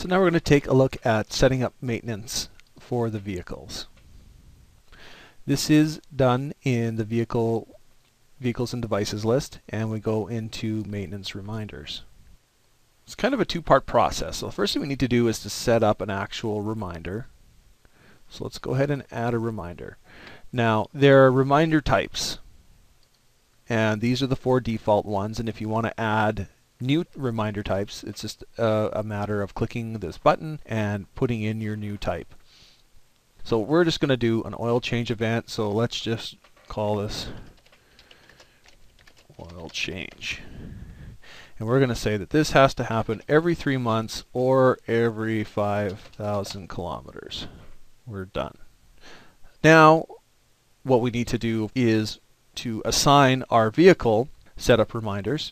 So now we're going to take a look at setting up maintenance for the vehicles. This is done in the Vehicles and Devices list, and we go into Maintenance Reminders. It's kind of a two-part process. So the first thing we need to do is to set up an actual reminder. So let's go ahead and add a reminder. Now, there are reminder types, and these are the 4 default ones, and if you want to add new reminder types, it's just a matter of clicking this button and putting in your new type. So we're just going to do an oil change event, so let's just call this oil change. And we're going to say that this has to happen every 3 months or every 5,000 kilometers. We're done. Now, what we need to do is to assign our vehicle setup reminders.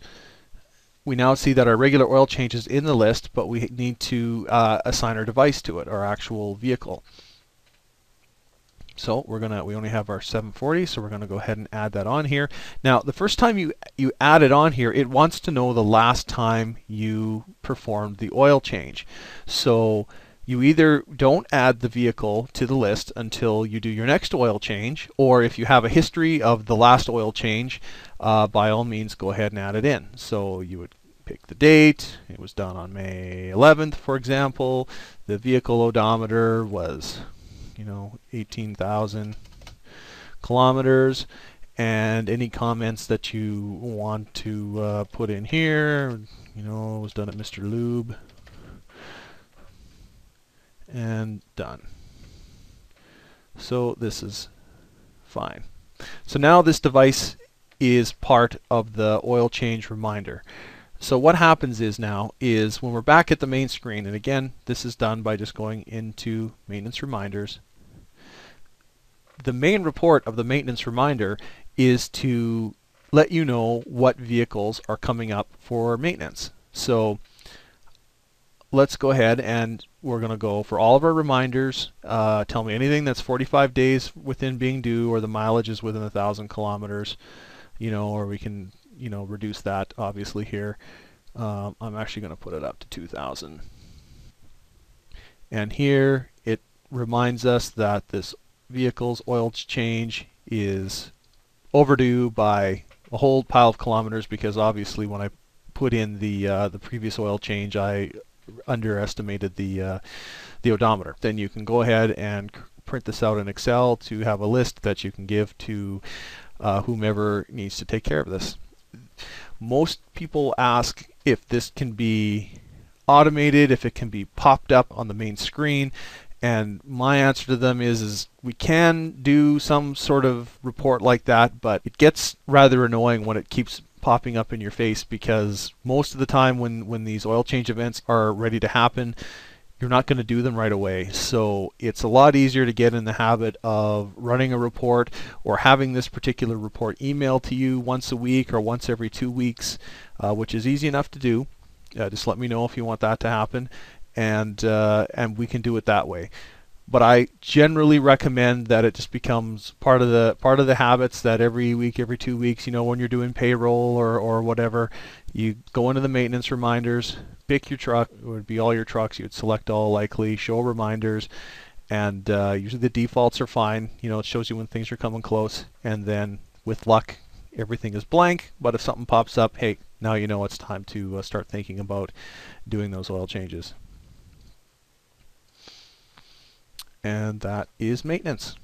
We now see that our regular oil change is in the list, but we need to assign our device to it, our actual vehicle. So we only have our 740, so we're going to go ahead and add that on here. Now, the first time you add it on here, it wants to know the last time you performed the oil change. So you either don't add the vehicle to the list until you do your next oil change, or if you have a history of the last oil change, by all means go ahead and add it in. So you would pick the date. It was done on May 11th, for example. The vehicle odometer was 18,000 kilometers, and any comments that you want to put in here, it was done at Mr. Lube, and done. So this is fine. So now this device is part of the oil change reminder. So what happens is now is when we're back at the main screen, and again this is done by just going into maintenance reminders. The main report of the maintenance reminder is to let you know what vehicles are coming up for maintenance. So let's go ahead and we're going to go for all of our reminders. Tell me anything that's 45 days within being due, or the mileage is within 1,000 kilometers, or we can reduce that obviously here. I'm actually going to put it up to 2,000. And here it reminds us that this vehicle's oil change is overdue by a whole pile of kilometers, because obviously when I put in the previous oil change, I underestimated the odometer. Then you can go ahead and print this out in Excel to have a list that you can give to whomever needs to take care of this. Most people ask if this can be automated, if it can be popped up on the main screen. And my answer to them is we can do some sort of report like that, but it gets rather annoying when it keeps popping up in your face, because most of the time when these oil change events are ready to happen, you're not going to do them right away. So it's a lot easier to get in the habit of running a report, or having this particular report emailed to you once a week or once every 2 weeks, which is easy enough to do. Just let me know if you want that to happen, and we can do it that way. But I generally recommend that it just becomes part of the habits, that every week, every 2 weeks, when you're doing payroll or whatever, you go into the maintenance reminders, pick your truck. It would be all your trucks. You would select all likely, show reminders, and usually the defaults are fine. It shows you when things are coming close, and then with luck, everything is blank. But if something pops up, hey, now you know it's time to start thinking about doing those oil changes. And that is maintenance.